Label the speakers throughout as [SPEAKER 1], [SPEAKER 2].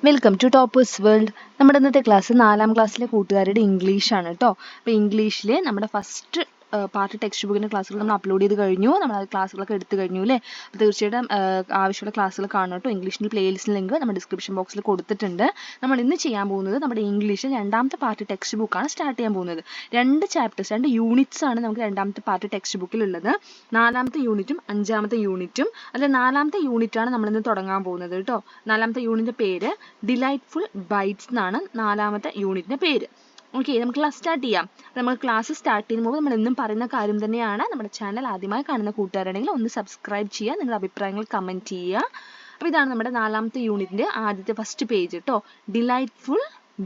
[SPEAKER 1] Welcome to toppers world. നമ്മുടെ ഇന്നത്തെ class 4ാം ക്ലാസ്സിലെ കൂട്ടുകാരുടെ ഇംഗ്ലീഷാണ് കേട്ടോ. അപ്പോൾ ഇംഗ്ലീഷിലെ നമ്മുടെ ഫസ്റ്റ് പാർട്ട് ടെക്സ്റ്റ് ബുക്കിൻ്റെ ക്ലാസ്സുകൾ നമ്മൾ അപ്ലോഡ് ചെയ്ത് കഴിഞ്ഞു. നമ്മൾ ആ ക്ലാസ്സുകളൊക്കെ എടുത്തു കഴിഞ്ഞു അല്ലേ. അപ്പോൾ തീർച്ചയായിട്ടും ആവശ്യമുള്ള ക്ലാസ്സുകൾ കാണണം കേട്ടോ. ഇംഗ്ലീഷിൻ്റെ പ്ലേലിസ്റ്റ് ലിങ്ക് നമ്മുടെ ഡിസ്ക്രിപ്ഷൻ ബോക്സിൽ കൊടുത്തിട്ടുണ്ട്. നമ്മൾ ഇന്ന് ചെയ്യാൻ പോകുന്നത് നമ്മുടെ ഇംഗ്ലീഷിൽ 2ാമത്തെ പാർട്ട് ടെക്സ്റ്റ് ബുക്കാണ് സ്റ്റാർട്ട് ചെയ്യാൻ പോകുന്നത്. 2 ചാപ്റ്റേഴ്സ് 2 യൂണിറ്റ്സ് ആണ് നമുക്ക് 2ാമത്തെ പാർട്ട് ടെക്സ്റ്റ് ബുക്കിലുള്ളത്. 4ാമത്തെ യൂണിറ്റും 5ാമത്തെ യൂണിറ്റും. അതിൽ 4ാമത്തെ യൂണിറ്റാണ് നമ്മളിന്ന് തുടങ്ങാൻ പോകുന്നത് കേട്ടോ. 4ാമത്തെ യൂണിറ്റിൻ്റെ പേര് ഡിലൈറ്റ്ഫുൾ ബൈറ്റ്സ് എന്നാണ് 4ാമത്തെ യൂണിറ്റിൻ്റെ പേര്. ഓക്കെ, നമുക്ക് ക്ലാസ് സ്റ്റാർട്ട് ചെയ്യാം. നമ്മൾ ക്ലാസ് സ്റ്റാർട്ട് ചെയ്യുന്ന മുമ്പ് നമ്മൾ എന്നും പറയുന്ന കാര്യം തന്നെയാണ്. നമ്മുടെ ചാനൽ ആദ്യമായി കാണുന്ന കൂട്ടുകാരാണെങ്കിൽ ഒന്ന് സബ്സ്ക്രൈബ് ചെയ്യുക, നിങ്ങളുടെ അഭിപ്രായങ്ങൾ കമൻറ്റ് ചെയ്യുക. അപ്പോൾ ഇതാണ് നമ്മുടെ 4ാമത്തെ യൂണിറ്റിൻ്റെ ആദ്യത്തെ ഫസ്റ്റ് പേജ് കേട്ടോ. ഡിലൈറ്റ്ഫുൾ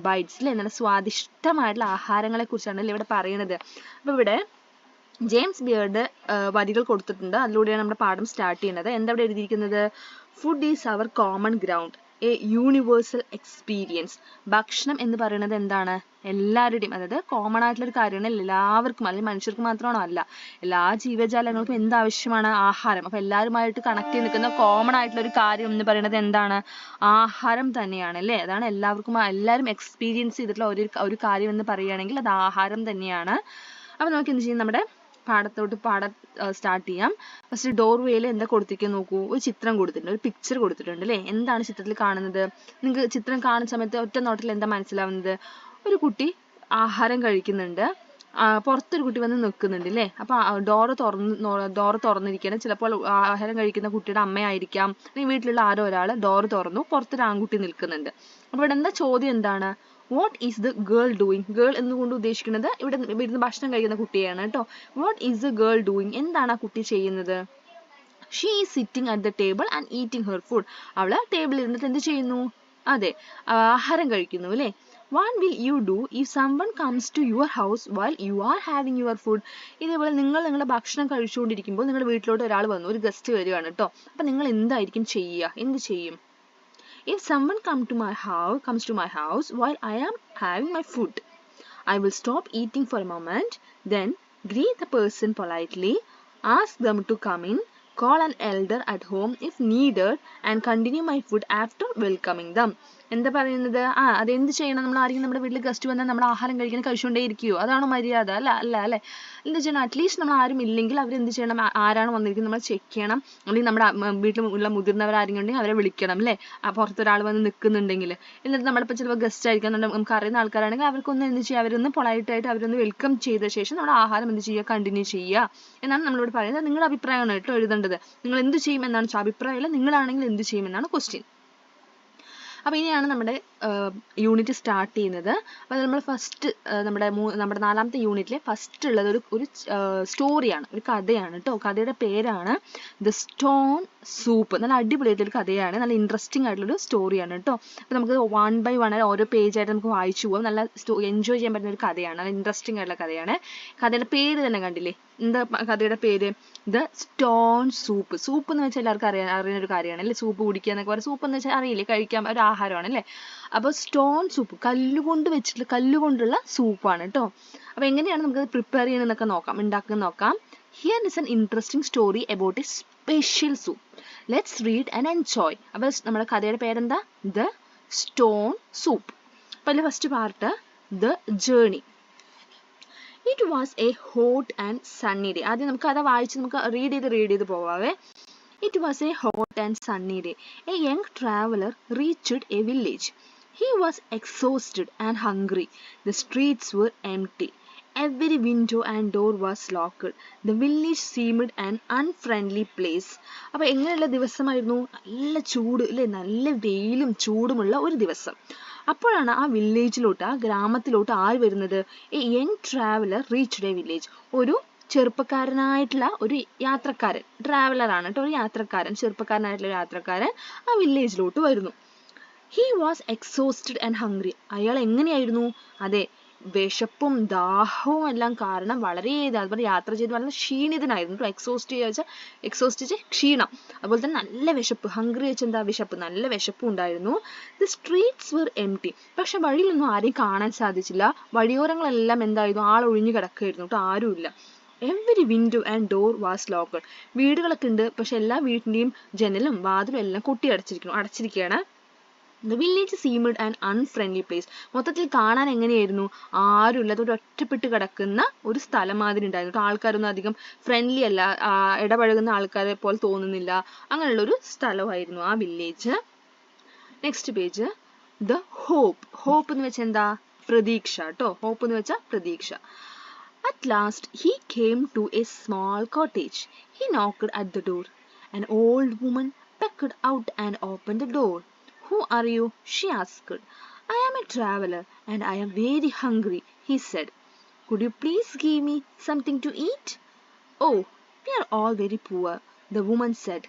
[SPEAKER 1] ബൈറ്റ്സ് അല്ലേ, നല്ല സ്വാദിഷ്ടമായിട്ടുള്ള ആഹാരങ്ങളെ കുറിച്ചാണ് ഇവിടെ പറയുന്നത്. അപ്പോൾ ഇവിടെ ജെയിംസ് ബിയർഡ് വരികൾ കൊടുത്തിട്ടുണ്ട്. അതിലൂടെയാണ് നമ്മുടെ പാഠം സ്റ്റാർട്ട് ചെയ്യുന്നത്. എന്താ ഇവിടെ എഴുതിയിരിക്കുന്നത്? Food is our common ground, a universal experience. ഭക്ഷണം എന്ന് പറയുന്നത് എന്താണ്? എല്ലാവരുടെയും, അതായത് കോമൺ ആയിട്ടുള്ള ഒരു കാര്യമാണ്. എല്ലാവർക്കും, അല്ലെങ്കിൽ മനുഷ്യർക്ക് മാത്രമാണോ? അല്ല, എല്ലാ ജീവജാലങ്ങൾക്കും എന്താവശ്യമാണ്? ആഹാരം. അപ്പോൾ എല്ലാവരുമായിട്ട് കണക്ട് ചെയ്ത് നിൽക്കുന്ന കോമൺ ആയിട്ടുള്ള ഒരു കാര്യം എന്ന് പറയുന്നത് എന്താണ്? ആഹാരം തന്നെയാണ് അല്ലേ. അതാണ് എല്ലാവരും എക്സ്പീരിയൻസ് ചെയ്തിട്ടുള്ള ഒരു കാര്യം എന്ന് പറയുകയാണെങ്കിൽ അത് ആഹാരം തന്നെയാണ്. അപ്പോൾ നമുക്ക് എന്ത് ചെയ്യും? നമ്മുടെ പാഠം സ്റ്റാർട്ട് ചെയ്യാം. ഫസ്റ്റ് ഡോർവേയിൽ എന്താ കൊടുത്തിരിക്കുന്നത് നോക്കൂ. ഒരു ചിത്രം കൊടുത്തിട്ടുണ്ട്, ഒരു പിക്ചർ കൊടുത്തിട്ടുണ്ട് അല്ലേ. എന്താണ് ചിത്രത്തിൽ കാണുന്നത്? നിങ്ങൾക്ക് ചിത്രം കാണുന്ന സമയത്ത് ഒറ്റ നോട്ടത്തിൽ എന്താ മനസ്സിലാവുന്നത്? ഒരു കുട്ടി ആഹാരം കഴിക്കുന്നുണ്ട്, പുറത്തൊരു കുട്ടി വന്ന് നിൽക്കുന്നുണ്ട് അല്ലേ. അപ്പോൾ ഡോറ് തുറന്നിരിക്കുകയാണ്. ചിലപ്പോൾ ആഹാരം കഴിക്കുന്ന കുട്ടിയുടെ അമ്മയായിരിക്കാം, അല്ലെങ്കിൽ വീട്ടിലുള്ള ആരോ ഒരാൾ ഡോറ് തുറന്നു, പുറത്തൊരു ആൺകുട്ടി നിൽക്കുന്നുണ്ട്. അപ്പോൾ ഇവിടെ എന്താ ചോദ്യം എന്താണ്? What is the girl doing? Girl എന്നുകൊണ്ട് ഉദ്ദേശിക്കുന്നത് ഇവിടെ ഇരുന്ന് ഭക്ഷണം കഴിക്കുന്ന കുട്ടിയാണ് കേട്ടോ. What is the girl doing? എന്താണ് ആ കുട്ടി ചെയ്യുന്നത്? She is sitting at the table and eating her food. അവള് ടേബിളിൽ ഇരുന്നിട്ട് എന്ത് ചെയ്യുന്നു? അതെ, ആഹാരം കഴിക്കുന്നു അല്ലേ. What will you do if someone comes to your house while you are having your food? ഇതേപോലെ നിങ്ങളുടെ ഭക്ഷണം കഴിച്ചുകൊണ്ടിരിക്കുമ്പോൾ നിങ്ങളുടെ വീട്ടിലോട്ട് ഒരാൾ വന്നു, ഒരു ഗസ്റ്റ് വരികയാണ് കേട്ടോ. അപ്പം നിങ്ങൾ എന്തായിരിക്കും ചെയ്യുക? എന്ത് ചെയ്യും? If someone comes to my house while I am having my food, I will stop eating for a moment, then greet the person politely, ask them to come in, call an elder at home if needed, and continue my food after welcoming them. എന്താ പറയുന്നത്? അതെന്ത് ചെയ്യണം? നമ്മൾ ആരെങ്കിലും നമ്മുടെ വീട്ടിൽ guest വന്നാൽ നമ്മൾ ആഹാരം കഴിച്ചുകൊണ്ടേ ഇരിക്കുകയോ? അതാണോ മര്യാദ? അല്ല അല്ലേ. എന്ത് ചെയ്യണം? അറ്റ്ലീസ്റ്റ് നമ്മൾ ആരും ഇല്ലെങ്കിൽ അവരെന്ത് ചെയ്യണം? ആരാണ് വന്നിരിക്കുന്നത് നമ്മൾ ചെക്ക് ചെയ്യണം. അല്ലെങ്കിൽ നമ്മുടെ വീട്ടിൽ ഉള്ള മുതിർന്നവരാരെങ്കിലും ഉണ്ടെങ്കിൽ അവരെ വിളിക്കണം അല്ലേ. പുറത്തൊരാൾ വന്ന് നിൽക്കുന്നുണ്ടെങ്കിൽ. എന്നിട്ട് നമ്മളിപ്പോൾ ചിലപ്പോൾ ഗസ്റ്റ് ആയിരിക്കാം, നമുക്ക് അറിയുന്ന ആൾക്കാരാണെങ്കിൽ അവർക്കൊന്ന് എന്ത് ചെയ്യുക? അവരൊന്ന് പൊളൈറ്റായിട്ട് അവരൊന്ന് വെൽക്കം ചെയ്ത ശേഷം നമ്മുടെ ആഹാരം എന്ത് ചെയ്യുക? കണ്ടിന്യൂ ചെയ്യുക എന്നാണ് നമ്മളിവിടെ പറയുന്നത്. നിങ്ങളുടെ അഭിപ്രായമാണ് കേട്ടോ എഴുതേണ്ടത്. നിങ്ങൾ എന്ത് ചെയ്യും എന്നാണ് അഭിപ്രായമല്ല, നിങ്ങളാണെങ്കിൽ എന്ത് ചെയ്യുമെന്നാണ് ക്വസ്റ്റ്യൻ. അപ്പോൾ ഇനിയാണ് നമ്മുടെ യൂണിറ്റ് സ്റ്റാർട്ട് ചെയ്യുന്നത്. അപ്പോൾ നമ്മൾ ഫസ്റ്റ് നമ്മുടെ 4ാമത്തെ യൂണിറ്റിലെ ഫസ്റ്റ് ഉള്ളത് ഒരു സ്റ്റോറിയാണ്, ഒരു കഥയാണ് കേട്ടോ. കഥയുടെ പേരാണ് ദ സ്റ്റോൺ സൂപ്പ്. നല്ല അടിപൊളിയായിട്ടൊരു കഥയാണ്, നല്ല ഇൻട്രസ്റ്റിംഗ് ആയിട്ടുള്ളൊരു സ്റ്റോറിയാണ് കേട്ടോ. അപ്പോൾ നമുക്ക് 1 by 1 ഓരോ പേജായിട്ട് നമുക്ക് വായിച്ചു പോകാം. നല്ല എൻജോയ് ചെയ്യാൻ പറ്റുന്ന ഒരു കഥയാണ്, നല്ല ഇൻട്രസ്റ്റിംഗ് ആയിട്ടുള്ള കഥയാണ്. കഥയുടെ പേര് തന്നെ കണ്ടില്ലേ? എന്താ കഥയുടെ പേര്? The stone soup. സൂപ്പ് എന്ന് വെച്ചാൽ എല്ലാവർക്കും അറിയുന്ന ഒരു കാര്യമാണ് അല്ലേ. സൂപ്പ് കുടിക്കുക എന്നൊക്കെ പറയും. സൂപ്പ് എന്ന് വെച്ചാൽ അറിയില്ലേ? കഴിക്കാൻ ഒരു ആഹാരമാണ് അല്ലേ. അപ്പോൾ സ്റ്റോൺ സൂപ്പ്, കല്ലുകൊണ്ടുള്ള സൂപ്പാണ് കേട്ടോ. അപ്പോൾ എങ്ങനെയാണ് നമുക്കത് പ്രിപ്പയർ ചെയ്യണമെന്നൊക്കെ നോക്കാം, ഉണ്ടാക്കുന്നത് നോക്കാം. Here is an interesting story about A special soup. Let's read and enjoy. അപ്പോൾ നമ്മുടെ കഥയുടെ പേരെന്താ? The stone soup. അപ്പോൾ അതിലെ first part the journey. It was a hot and sunny day. ആദ്യം നമുക്ക് കഥ വായിച്ച് നമുക്ക് റീഡ് ചെയ്ത് പോവാവേ. It was a hot and sunny day. A young traveler reached a village. He was exhausted and hungry. The streets were empty. Every window and door was locked. The village seemed an unfriendly place. അപ്പോൾ എങ്ങനെയുള്ള ദിവസമായിരുന്നു? നല്ല ചൂട് അല്ലേ, നല്ല വെയിലും ചൂടുമുള്ള ഒരു ദിവസം. അപ്പോഴാണ് ആ വില്ലേജിലോട്ട്, ആ ഗ്രാമത്തിലോട്ട് ആര് വരുന്നത്? A young traveller reached A village. ഒരു ചെറുപ്പക്കാരനായിട്ടുള്ള ഒരു യാത്രക്കാരൻ, ട്രാവലറാണ് കേട്ടോ, ഒരു യാത്രക്കാരൻ, ചെറുപ്പക്കാരനായിട്ടുള്ള ഒരു യാത്രക്കാരൻ ആ വില്ലേജിലോട്ട് വരുന്നു. He was exhausted and hungry. അയാൾ എങ്ങനെയായിരുന്നു? അതെ, വിശപ്പും ദാഹവും എല്ലാം കാരണം അതുപോലെ യാത്ര ചെയ്ത് വളരെ ക്ഷീണിതനായിരുന്നു. എക്സോസ്റ്റ് ക്ഷീണം, അതുപോലെ തന്നെ നല്ല വിശപ്പ്. ഹംഗ്രി വെച്ച് എന്താ? വിശപ്പ്, നല്ല വിശപ്പും ഉണ്ടായിരുന്നു. The streets were empty. പക്ഷെ വഴിയിലൊന്നും ആരെയും കാണാൻ സാധിച്ചില്ല. വഴിയോരങ്ങളെല്ലാം എന്തായിരുന്നു? ആളൊഴിഞ്ഞു കിടക്കുകയായിരുന്നു കേട്ടോ, ആരുമില്ല. Every window and door was locked. വീടുകളൊക്കെ ഉണ്ട്, പക്ഷെ എല്ലാ വീട്ടിൻ്റെയും ജനലും വാതിലും എല്ലാം അടച്ചിരിക്കുകയാണ്. The village seemed an unfriendly place. മൊത്തത്തിൽ കാണാൻ എങ്ങനെയായിരുന്നു? ആരുമില്ലാത്ത ഒരു ഒറ്റപ്പെട്ട് കിടക്കുന്ന ഒരു സ്ഥലം മാതിരി ഉണ്ടായിരുന്നു. ആൾക്കാരൊന്നും അധികം ഫ്രണ്ട്ലി അല്ല, ഇടപഴകുന്ന ആൾക്കാരെ പോലെ തോന്നുന്നില്ല. അങ്ങനെയുള്ള ഒരു സ്ഥലമായിരുന്നു ആ village. Next page. The hope. hope എന്ന് വെച്ചാൽ എന്താ? പ്രതീക്ഷ ട്ടോ. hope എന്ന് വെച്ചാൽ പ്രതീക്ഷ. At last he came to a small cottage. He knocked at the door. An old woman peeked out and opened the door. Who are you? She asked. I am a traveler and I am very hungry, he said. Could you please give me something to eat? Oh, we are all very poor, the woman said.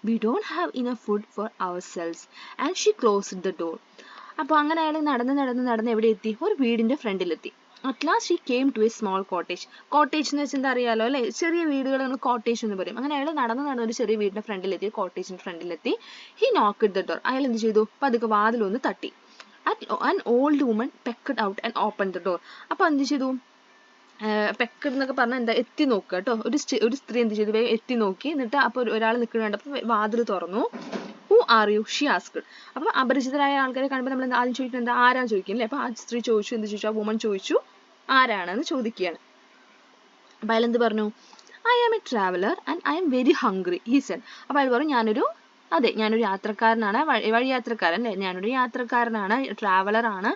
[SPEAKER 1] We don't have enough food for ourselves. And she closed the door. അപ്പോൾ അങ്ങനെ അയാൾ നടന്ന് എവിടെ എത്തി? ഒരു വീടിന്റെ ഫ്രണ്ടിലെത്തി. At last he came to a small cottage. Cottage എന്ന് വെച്ചാൽ എന്താ അറിയാലോ അല്ലെ? ചെറിയ വീടുകൾ നമ്മൾ കോട്ടേജ് എന്ന് പറയും. അങ്ങനെ അയാൾ നടന്ന് ഒരു ചെറിയ വീടിന്റെ ഫ്രണ്ടിലെത്തി, കോട്ടേജിന്റെ ഫ്രണ്ടിലെത്തി. He knocked the door. അയാൾ എന്ത് ചെയ്തു? പതുക്കെ വാതിലൊന്ന് തട്ടി. An old woman peeked out and opened the door. അപ്പോൾ എന്ത് ചെയ്തു? പെക്കഡ് എന്നൊക്കെ പറഞ്ഞാൽ എന്താ? എത്തി നോക്കുക കേട്ടോ. ഒരു സ്ത്രീ എന്ത് ചെയ്തു? വേഗം എത്തി നോക്കി. എന്നിട്ട് അപ്പോൾ ഒരാൾ നിൽക്കുന്ന കണ്ടപ്പോൾ വാതിൽ തുറന്നു. Who are you? She asked. അപ്പോൾ അപരിചിതരായ ആൾക്കാരെ കാണുമ്പോൾ നമ്മൾ ആദ്യം ചോദിക്കുന്നത് എന്താ? ആരാന്ന് ചോദിക്കും അല്ലേ? അപ്പോൾ ആ സ്ത്രീ ചോദിച്ചു, എന്ത് ചോദിച്ചു? ആ വുമൺ ചോദിച്ചു ആരാണെന്ന് ചോദിക്കുകയാണ്. അപ്പോൾ അയാൾ എന്ത് പറഞ്ഞു? I am a traveler and I am very hungry, he said. അപ്പോൾ അയാൾ പറഞ്ഞു ഞാനൊരു യാത്രക്കാരനാണ്, വഴിയാത്രക്കാരൻ അല്ലേ? ഞാനൊരു യാത്രക്കാരനാണ്, ട്രാവലർ ആണ്,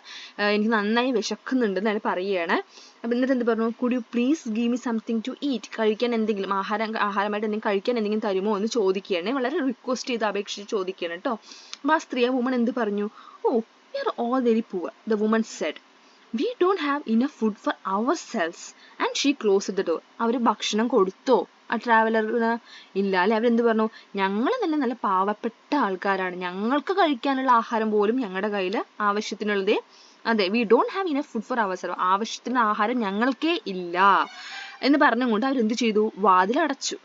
[SPEAKER 1] എനിക്ക് നന്നായി വിശക്കുന്നുണ്ട് എന്ന് അയാൾ പറയുകയാണ്. അപ്പം എന്നിട്ട് എന്ത് പറഞ്ഞു? Could you please give me something to eat? കഴിക്കാൻ എന്തെങ്കിലും ആഹാരമായിട്ട് എന്തെങ്കിലും കഴിക്കാൻ എന്തെങ്കിലും തരുമോ എന്ന് ചോദിക്കുകയാണ്. വളരെ റിക്വസ്റ്റ് ചെയ്ത് അപേക്ഷിച്ച് ചോദിക്കുകയാണ് കേട്ടോ. അപ്പോൾ ആ സ്ത്രീ, ആ വുമൺ എന്ത് പറഞ്ഞു? Oh, we are all very poor, the woman said. We don't have enough food for ourselves. And she closed the door. അവർ ഭക്ഷണം കൊടുത്തോ ആ ട്രാവലറിന്? ഇല്ല അല്ലെ? അവരെന്ത് പറഞ്ഞു? ഞങ്ങൾ നല്ല പാവപ്പെട്ട ആൾക്കാരാണ്, ഞങ്ങൾക്ക് കഴിക്കാനുള്ള ആഹാരം പോലും ഞങ്ങളുടെ കയ്യിൽ ആവശ്യത്തിനുള്ളതേ. അതെ, we don't have enough food for ourselves. ആവശ്യത്തിന് ആഹാരം ഞങ്ങൾക്കേ ഇല്ല എന്ന് പറഞ്ഞുകൊണ്ട് അവരെന്ത് ചെയ്തു? വാതിലടച്ചു.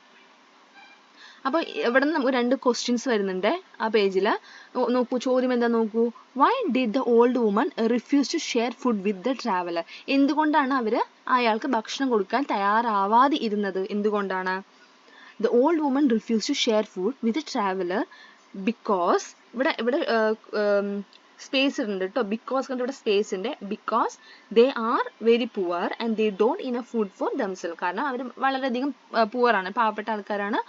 [SPEAKER 1] അപ്പോൾ ഇവിടെ നിന്ന് നമുക്ക് 2 ക്വസ്റ്റ്യൻസ് വരുന്നുണ്ട് ആ പേജിൽ. നോക്കൂ, ചോദ്യം എന്താ നോക്കൂ. Why did the old woman refuse to share food with the traveller? എന്തുകൊണ്ടാണ് അവര് അയാൾക്ക് ഭക്ഷണം കൊടുക്കാൻ തയ്യാറാവാതെ ഇരുന്നത്? എന്തുകൊണ്ടാണ്? The old woman refuse to share food with the traveller because, ഇവിടെ സ്പേസ് ഉണ്ട് കേട്ടോ. ബിക്കോസ് കൊണ്ട് ഇവിടെ സ്പേസ് ഉണ്ട്. Because they are very poor and they don't enough food for themself. കാരണം അവർ വളരെയധികം പുവറാണ്, പാവപ്പെട്ട ആൾക്കാരാണ്,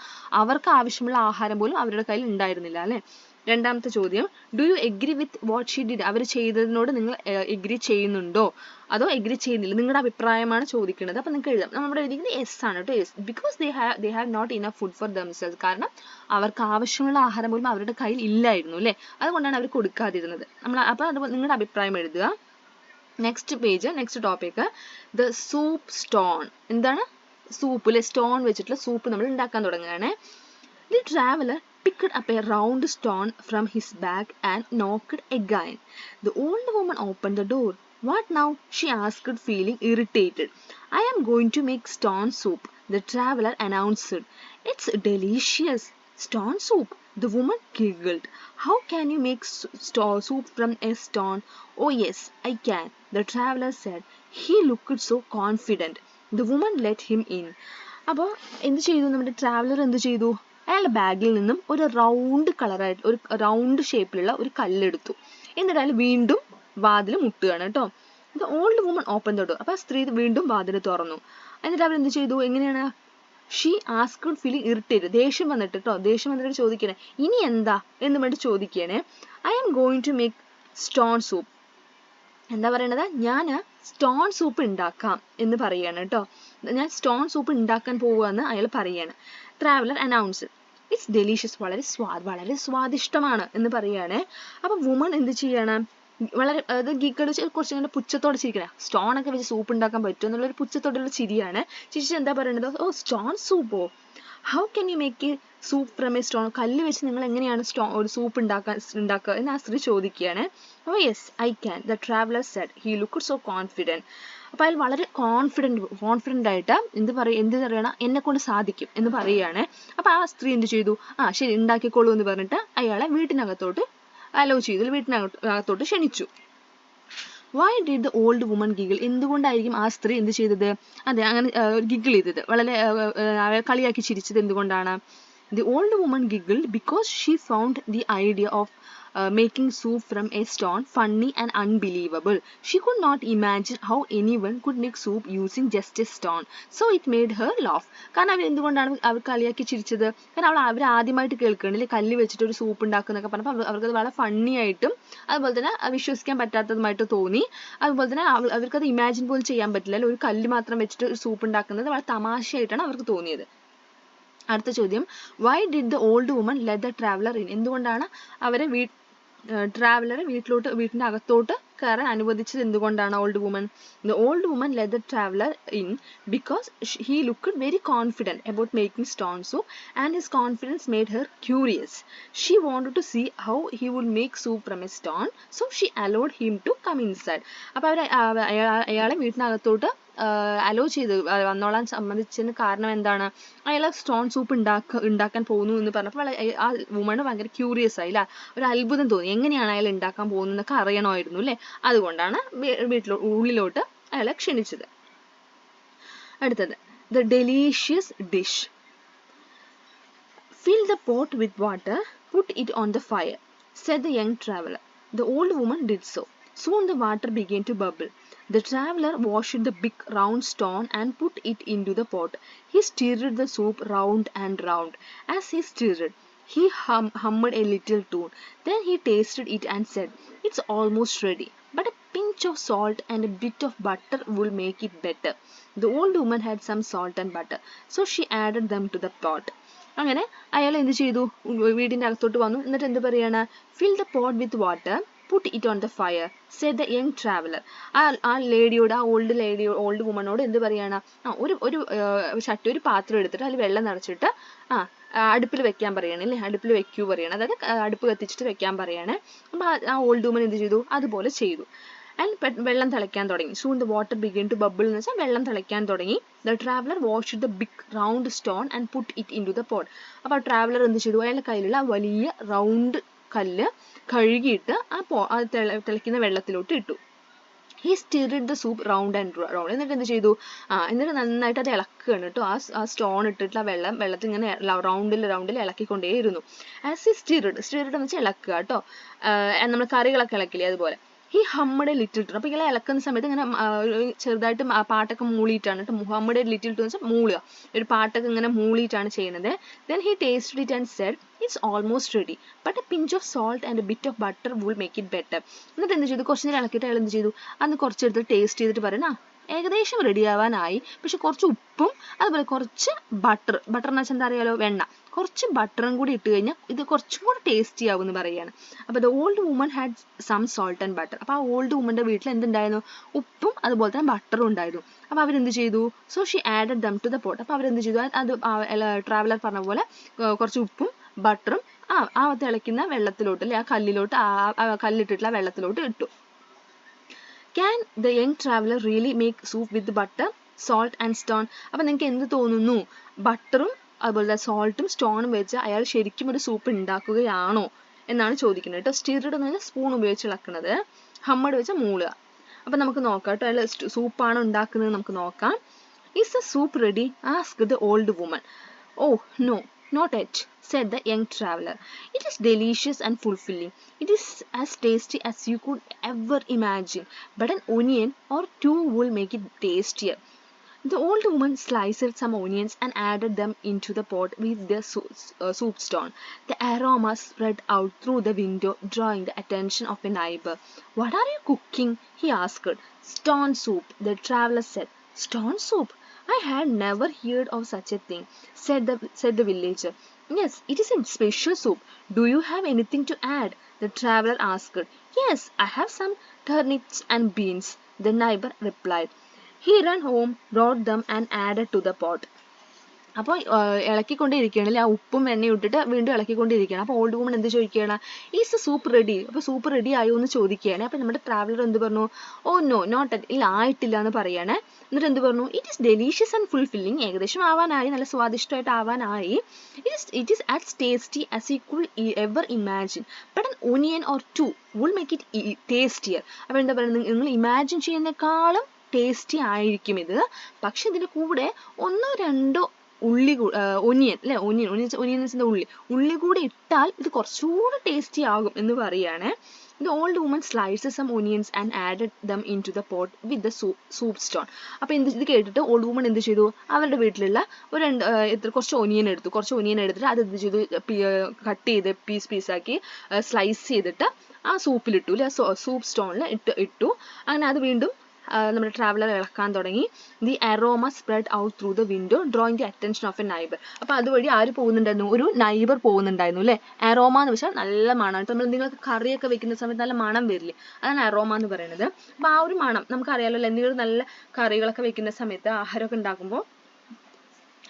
[SPEAKER 1] അവർക്ക് ആവശ്യമുള്ള ആഹാരം പോലും അവരുടെ കയ്യിൽ ഉണ്ടായിരുന്നില്ല അല്ലെ? രണ്ടാമത്തെ ചോദ്യം, do you agree with what she did? അവർ ചെയ്തതിനോട് നിങ്ങൾ എഗ്രി ചെയ്യുന്നുണ്ടോ അതോ എഗ്രി ചെയ്യുന്നില്ല? നിങ്ങളുടെ അഭിപ്രായമാണ് ചോദിക്കുന്നത്. അപ്പം നിങ്ങൾക്ക് എഴുതാം. നമ്മുടെ എഴുതിക്കുന്നത് എസ് ആണ് കേട്ടോ. Yes, because they have not enough food for themselves. കാരണം അവർക്ക് ആവശ്യമുള്ള ആഹാരം പോലും അവരുടെ കയ്യിൽ ഇല്ലായിരുന്നു അല്ലേ? അതുകൊണ്ടാണ് അവർ കൊടുക്കാതിരുന്നത്. അപ്പോൾ അത് നിങ്ങളുടെ അഭിപ്രായം എഴുതുക. Next page, next topic, the soup stone. എന്താണ്? സൂപ്പ് അല്ലെ? സ്റ്റോൺ വെച്ചിട്ടുള്ള സൂപ്പ് നമ്മൾ ഉണ്ടാക്കാൻ തുടങ്ങുകയാണ്. The traveller picked up a round stone from his bag and knocked again. The old woman opened the door. What now? She asked, feeling irritated. I am going to make stone soup, the traveler announced. It's delicious. Stone soup? The woman giggled. How can you make soup from a stone? Oh yes, I can, the traveler said. He looked so confident. The woman let him in. അപ്പോൾ എന്ത് ചെയ്തു? നമ്മുടെ traveller എന്ത് ചെയ്തു? അയാളുടെ ബാഗിൽ നിന്നും ഒരു റൗണ്ട് കളറായിട്ട് ഒരു റൗണ്ട് ഷേപ്പിലുള്ള ഒരു കല്ലെടുത്തു. എന്നിട്ട് അയാൾ വീണ്ടും വാതിൽ മുട്ടുകയാണ് കേട്ടോ. The old woman open the door. അപ്പോൾ ആ സ്ത്രീ വീണ്ടും വാതിൽ തുറന്നു. എന്നിട്ട് അവരെന്ത് ചെയ്തു? എങ്ങനെയാണ്? She asked, feeling irritated. ദേഷ്യം വന്നിട്ട് കേട്ടോ. ദേഷ്യം വന്നിട്ട് ചോദിക്കണേ, ഇനി എന്താ എന്ന് വേണ്ടി ചോദിക്കണേ. I am going to make stone soup. എന്താ പറയണത്? ഞാൻ സ്റ്റോൺ സൂപ്പ് ഉണ്ടാക്കാം എന്ന് പറയാണ് കേട്ടോ. ഞാൻ സ്റ്റോൺ സൂപ്പ് ഉണ്ടാക്കാൻ പോവുകയെന്ന് അയാൾ പറയാണ്. Traveller announce, it's delicious. വളരെ സ്വാദിഷ്ടമാണ് എന്ന് പറയാണ്. അപ്പൊ വുമൺ എന്ത് ചെയ്യണം? വളരെ ഗീക്കള് കുറച്ച് ഇങ്ങനെ പുച്ഛത്തോടെ ചിരിക്കണം. സ്റ്റോൺ ഒക്കെ വെച്ച് സൂപ്പ് ഉണ്ടാക്കാൻ പറ്റും എന്നുള്ളൊരു പുച്ഛത്തോടുള്ള ചിരിയാണ്. ചിരിച്ച് എന്താ പറയണത്? ഓ, stone soup? How can you make a soup from a stone? കല്ല് വെച്ച് നിങ്ങൾ എങ്ങനെയാണ് ഒരു സൂപ്പ് ഉണ്ടാക്കുക എന്ന് ആ സ്ത്രീ ചോദിക്കുകയാണ്. Oh yes, I can, the traveller said. He looked so confident. അപ്പോൾ അയാൾ വളരെ കോൺഫിഡൻ്റ് ആയിട്ട് എന്ത് പറയണം? എന്നെ കൊണ്ട് സാധിക്കും എന്ന് പറയുകയാണ്. അപ്പോൾ ആ സ്ത്രീ എന്ത് ചെയ്തു? ശരി, ഉണ്ടാക്കിക്കോളൂ എന്ന് പറഞ്ഞിട്ട് അയാളെ വീട്ടിനകത്തോട്ട് അലോ ചെയ്തു, വീട്ടിനകത്തോട്ട് ക്ഷണിച്ചു. Y did the old woman giggle? എന്തുകൊണ്ടായിരിക്കും ആ സ്ത്രീ എന്ത് ചെയ്തത്? അതെ, അങ്ങനെ ഗിഗിൾ ചെയ്തത്, വളരെ കളിയാക്കി ചിരിച്ചത് എന്തുകൊണ്ടാണ്? The old woman giggled because she found the idea of making soup from a stone funny and unbelievable. She could not imagine how anyone could make soup using just a stone. So it made her laugh. കാരണം അവർ എന്തുകൊണ്ടാണ് അവർ കളിയാക്കി ചിരിച്ചത്? കാരണം അവർ ആദ്യമായിട്ട് കേൾക്കണില്ലേ കല്ല് വെച്ചിട്ട് ഒരു soup ഉണ്ടാക്കുന്നൊക്കെ പറഞ്ഞപ്പോൾ അവർക്കത് വളരെ ഫണ്ണി ആയിട്ടും അതുപോലെ തന്നെ വിശ്വസിക്കാൻ പറ്റാത്തതുമായിട്ട് തോന്നി. അതുപോലെ തന്നെ അവർക്കത് ഇമാജിൻ പോലും ചെയ്യാൻ പറ്റില്ല, ഒരു കല്ല് മാത്രം വെച്ചിട്ട് ഒരു സൂപ്പ് ഉണ്ടാക്കുന്നത് വളരെ തമാശയായിട്ടാണ് അവർക്ക് തോന്നിയത്. അടുത്ത ചോദ്യം, why did the old woman let the traveler in? എന്തുകൊണ്ടാണ് അവരെ ട്രാവലറെ വീട്ടിന്റെ അകത്തോട്ട് കയറാൻ അനുവദിച്ചത്? എന്തുകൊണ്ടാണ് old woman? The old woman let the traveler in because he looked very confident about making stone soup and his confidence made her curious. She wanted to see how he would make soup from a stone, so she allowed him to come inside. അപ്പോൾ അയാളെ വീട്ടിനകത്തോട്ട് hello ചെയ്ത് വന്നോളാൻ സമ്മതിച്ചതിന് കാരണം എന്താണ്? അയാൾ stone soup ഉണ്ടാക്കാൻ പോകുന്നു എന്ന് പറഞ്ഞപ്പോൾ ആ വുമണ് ഭയങ്കര ക്യൂരിയസ് ആയി, അല്ല, ഒരു അത്ഭുതം തോന്നി, എങ്ങനെയാണ് അയാൾ ഉണ്ടാക്കാൻ പോകുന്നതൊക്കെ അറിയണമായിരുന്നു അല്ലേ, അതുകൊണ്ടാണ് ഉള്ളിലോട്ട് അയാളെ ക്ഷണിച്ചത്. അടുത്തത്, the delicious dish. Fill the pot with water, put it on the fire, said the young traveler. The old woman did so. Soon the water began to bubble. The traveler washed the big round stone and put it into the pot. He stirred the soup round and round. As he stirred, he hummed a little tune. Then he tasted it and said, "It's almost ready, but a pinch of salt and a bit of butter will make it better." The old woman had some salt and butter, so she added them to the pot. അങ്ങനെ അയാൾ എന്ത് ചെയ്തു? വീടിന്റെ അകത്തോട്ട് വന്നു. എന്നിട്ട് എന്ത് പറയാണ്? Fill the pot with water, put it on the fire, said the young traveler. ആ ലേഡിയോട്, ആ ഓൾഡ് വുമണോട് എന്ത് പറയാണ്? ഒരു പാത്രം എടുത്തിട്ട് അതിൽ വെള്ളം നിറച്ചിട്ട് അടുപ്പിൽ വെക്കാൻ പറയാണ് അല്ലേ, അടുപ്പിൽ വെക്കൂ പറയാണ്, അതായത് അടുപ്പ് കത്തിച്ചിട്ട് വെക്കാൻ പറയാണ്. അപ്പം ആ ഓൾഡ് വുമൺ എന്ത് ചെയ്തു? അതുപോലെ ചെയ്തു. ആൻഡ് വെള്ളം തിളയ്ക്കാൻ തുടങ്ങി. Soon the water began to bubble എന്ന് വെച്ചാൽ വെള്ളം തിളയ്ക്കാൻ തുടങ്ങി. The traveler washed the big round stone and put it into the pot. അപ്പോൾ ആ ട്രാവലർ എന്ത് ചെയ്തു? അയാളുടെ കയ്യിലുള്ള ആ വലിയ റൗണ്ട് കല്ല് കഴുകിയിട്ട് ആ തിളയ്ക്കുന്ന വെള്ളത്തിലോട്ട് ഇട്ടു. He stirred the soup round and round. എന്നിട്ട് എന്ത് ചെയ്തു? എന്നിട്ട് നന്നായിട്ട് അത് ഇളക്കുകയാണ് കേട്ടോ. ആ സ്റ്റോൺ ഇട്ടിട്ട് ആ വെള്ളത്തിൽ ഇങ്ങനെ റൗണ്ടിൽ ഇളക്കിക്കൊണ്ടേയിരുന്നു. ആസ് ഹി സ്റ്റിർഡ് എന്ന് വെച്ചാൽ ഇളക്കുക കേട്ടോ. നമ്മൾ കറികളൊക്കെ ഇളക്കില്ലേ, അതുപോലെ. He hummed a little tune. അപ്പോൾ ഇങ്ങനെ ഇളക്കുന്ന സമയത്ത് ഇങ്ങനെ ചെറുതായിട്ട് പാട്ടൊക്കെ മൂളിയിട്ടാണ് കേട്ടോ. hummed a little tune എന്ന് വെച്ചാൽ മൂളുക, ഒരു പാട്ടൊക്കെ ഇങ്ങനെ മൂളിയിട്ടാണ് ചെയ്യുന്നത്. Then he tasted it and said, "It's almost ready, but a pinch of salt and a bit of butter will make it better." എന്നിട്ട് എന്ത് ചെയ്തു? കുറച്ച് നേരം ഇളക്കിയിട്ട് അയാൾ എന്ത് ചെയ്തു? അന്ന് കുറച്ചെടുത്ത് ടേസ്റ്റ് ചെയ്തിട്ട് പറയണ ഏകദേശം റെഡി ആവാനായി, പക്ഷെ കുറച്ച് ഉപ്പും അതുപോലെ കുറച്ച് ബട്ടർ എന്ന് വെച്ചാൽ എന്താ അറിയാലോ, വെണ്ണ, കുറച്ച് ബട്ടറും കൂടി ഇട്ട് കഴിഞ്ഞാൽ ഇത് കുറച്ചും കൂടി ടേസ്റ്റി ആവും എന്ന് പറയുകയാണ്. അപ്പോൾ the old woman had some salt and butter. അപ്പോൾ ആ ഓൾഡ് വുമന്റെ വീട്ടിൽ എന്തുണ്ടായിരുന്നു? ഉപ്പും അതുപോലെ തന്നെ ബട്ടറും ഉണ്ടായിരുന്നു. അപ്പോൾ അവരെന്ത് ചെയ്തു? So she added them to the pot. അപ്പോൾ അവരെന്ത് ചെയ്തു? അത് ട്രാവലർ പറഞ്ഞ പോലെ കുറച്ച് ഉപ്പും ബട്ടറും ആ തിളയ്ക്കുന്ന വെള്ളത്തിലോട്ട് അല്ലെ, ആ കല്ലിലോട്ട്, കല്ലിട്ടിട്ടുള്ള വെള്ളത്തിലോട്ട് ഇട്ടു. Can the young traveler really make soup with butter, salt and stone? അപ്പോൾ നിങ്ങൾക്ക് എന്ത് തോന്നുന്നു? ബട്ടറും അതുപോലെ സോൾട്ടും സ്റ്റോണും വെച്ച് അയാൾ ശരിക്കും ഒരു സൂപ്പ് ഉണ്ടാക്കുകയാണോ എന്നാണ് ചോദിക്കുന്നത് കേട്ടോ. സ്റ്റിർഡ് എന്ന് പറഞ്ഞാൽ സ്പൂൺ ഉപയോഗിച്ച് ഇളക്കുന്നത്, ഹമ്മഡ് വെച്ചാൽ മൂളുക. അപ്പം നമുക്ക് നോക്കാം കേട്ടോ, അയാൾ സൂപ്പാണ് ഉണ്ടാക്കുന്നത്, നമുക്ക് നോക്കാം. Is the soup ready? Asked the old woman. Oh no, not yet, said the young traveler. It is delicious and fulfilling. It is as tasty as you could ever imagine, but an onion or two will make it tastier. The old woman sliced some onions and added them into the pot with the soup stone. The aroma spread out through the window, drawing the attention of a neighbor. "What are you cooking?" he asked. "Stone soup," the traveler said. "Stone soup? I had never heard of such a thing," said the villager. "Yes, it is a special soup. Do you have anything to add?" the traveler asked. "Yes, I have some turnips and beans," the neighbor replied. He ran home, brought them and added to the pot. അപ്പോൾ ഇളക്കിക്കൊണ്ടിരിക്കുകയാണല്ലേ, ആ ഉപ്പും എണ്ണയും ഇട്ടിട്ട് വീണ്ടും ഇളക്കിക്കൊണ്ടിരിക്കുകയാണ്. അപ്പോൾ old woman എന്ത് ചോദിക്കുകയാണ്? Is soup ready? അപ്പോൾ സൂപ്പ് റെഡി ആയോ എന്ന് ചോദിക്കുകയാണ്. അപ്പോൾ നമ്മുടെ ട്രാവലർ എന്ത് പറഞ്ഞു? ഓ നോ, നോട്ട് അറ്റ്, ഇല്ല ആയിട്ടില്ല എന്ന് പറയുകയാണ്. എന്നിട്ട് എന്ത് പറഞ്ഞു? It is delicious and fulfilling. ഏകദേശം ആവാനായി, നല്ല സ്വാദിഷ്ടമായിട്ട് ആവാനായി. It is as tasty as you could ever imagine, but an onion or two will make it tastier. അപ്പോൾ എന്താ പറയുന്നത്? നിങ്ങൾ ഇമാജിൻ ചെയ്യുന്നേക്കാളും ടേസ്റ്റി ആയിരിക്കും ഇത്, പക്ഷെ ഇതിൻ്റെ കൂടെ ഒന്നോ രണ്ടോ ഉള്ളി ഒനിയൻ അല്ലെ, ഒനിയൻ ഉള്ളി കൂടി ഇട്ടാൽ ഇത് കുറച്ചുകൂടി ടേസ്റ്റി ആകും എന്ന് പറയുകയാണെ. The old woman sliced some onions and added them into the pot with the soup stone. അപ്പോൾ ഇത് കേട്ടിട്ട് ഓൾഡ് വുമൺ എന്ത് ചെയ്തു, അവരുടെ വീട്ടിലുള്ള കുറച്ച് ഒനിയൻ എടുത്തിട്ട് അത് എന്ത് ചെയ്തു, കട്ട് ചെയ്ത് പീസാക്കി സ്ലൈസ് ചെയ്തിട്ട് ആ സൂപ്പിലിട്ടു അല്ലെ, സൂപ്പ് സ്റ്റോണിൽ ഇട്ടു. അങ്ങനെ അത് വീണ്ടും നമ്മുടെ ട്രാവലർ ഇളക്കാൻ തുടങ്ങി. The aroma spread out through the window drawing the attention of A neighbour. അപ്പോൾ അതുവഴി ആര് പോകുന്നുണ്ടായിരുന്നു, ഒരു നൈബർ പോകുന്നുണ്ടായിരുന്നു അല്ലേ. അറോമ എന്ന് വെച്ചാൽ നല്ല മണം. നമ്മൾ നിങ്ങൾക്ക് കറിയൊക്കെ വെക്കുന്ന സമയത്ത് നല്ല മണം വരില്ലേ, അതാണ് അറോമ എന്ന് പറയുന്നത്. അപ്പോൾ ആ ഒരു മണം നമുക്കറിയാമല്ലോ, എന്തെങ്കിലും നല്ല കറികളൊക്കെ വെക്കുന്ന സമയത്ത്, ആഹാരമൊക്കെ ഉണ്ടാക്കുമ്പോൾ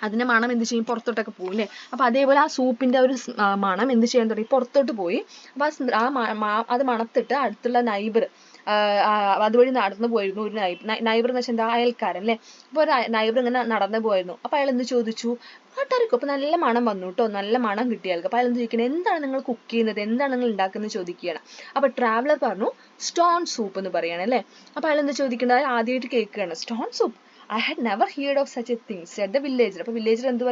[SPEAKER 1] അതിന്റെ മണം എന്ത് ചെയ്യും, പുറത്തോട്ടൊക്കെ പോകും അല്ലേ. അപ്പോൾ അതേപോലെ ആ സൂപ്പിന്റെ ഒരു മണം എന്ത് ചെയ്യാൻ തുടങ്ങി, പുറത്തോട്ട് പോയി. അപ്പോൾ അത് മണത്തിട്ട് അടുത്തുള്ള നൈബർ അതുവഴി നടന്നു പോയിരുന്നു. ഒരു നൈബർ എന്ന് വെച്ചാൽ എന്താ, അയൽക്കാരൻ അല്ലേ. അപ്പോൾ ഒരു നൈബർ ഇങ്ങനെ നടന്നു പോയിരുന്നു. അപ്പോൾ അയാൾ എന്ത് ചോദിച്ചു, കേട്ടായിരിക്കും. അപ്പോൾ നല്ല മണം വന്നു കേട്ടോ, നല്ല മണം കിട്ടിയ ആൾക്ക്. അപ്പോൾ അയാൾ എന്ത് ചോദിക്കണേ, എന്താണ് നിങ്ങൾ കുക്ക് ചെയ്യുന്നത്, എന്താണ് നിങ്ങൾ ഉണ്ടാക്കുന്നത് ചോദിക്കുകയാണ്. അപ്പോൾ ട്രാവലർ പറഞ്ഞു സ്റ്റോൺ സൂപ്പ് എന്ന് പറയുകയാണ് അല്ലേ. അപ്പോൾ അയാൾ എന്താ ചോദിക്കുന്നത്, ആദ്യമായിട്ട് കേൾക്കുകയാണ്. Stone soup, I had never heard of such a thing, said the villager. അപ്പോൾ വില്ലേജർ എന്ത്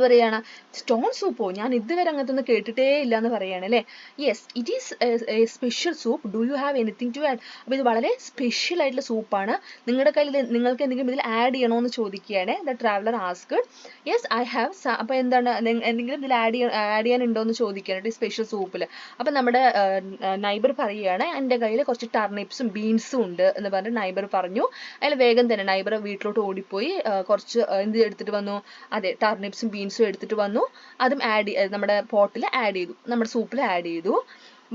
[SPEAKER 1] പറയാണ്, സ്റ്റോൺ സൂപ്പോ, ഞാൻ ഇതുവരെ അങ്ങനത്തെ ഒന്നും കേട്ടിട്ടേ ഇല്ല എന്ന് പറയാണ് അല്ലേ. Yes, it is a special soup, do you have anything to add. അപ്പോൾ ഇത് വളരെ സ്പെഷ്യൽ ആയിട്ടുള്ള സൂപ്പാണ്, നിങ്ങളുടെ കയ്യിൽ നിങ്ങൾക്ക് എന്തെങ്കിലും ഇതിൽ ആഡ് ചെയ്യണോ എന്ന് ചോദിക്കുകയാണ്. The traveller asked yes I have. അപ്പോൾ എന്താണ്, എന്തെങ്കിലും ഇതിൽ ആഡ് ചെയ്യാനുണ്ടോ എന്ന് ചോദിക്കുകയാണ് ഈ സ്പെഷ്യൽ സൂപ്പിൽ. അപ്പോൾ നമ്മുടെ നൈബർ പറയുകയാണ്, എൻ്റെ കയ്യിൽ കുറച്ച് ടർണിപ്സും ബീൻസും ഉണ്ട് എന്ന് പറഞ്ഞ് നൈബർ പറഞ്ഞു. അതിൽ വേഗം തന്നെ നൈബർ വീട്ടിലോട്ട് ഓടിപ്പോയി കുറച്ച് എന്ത് എടുത്തിട്ട് വന്നു, അതെ ടർണിപ്സും ബീൻസും എടുത്തിട്ട് വന്നു. അതും നമ്മുടെ പോട്ടിൽ ആഡ് ചെയ്തു, നമ്മുടെ സൂപ്പിൽ ആഡ് ചെയ്തു.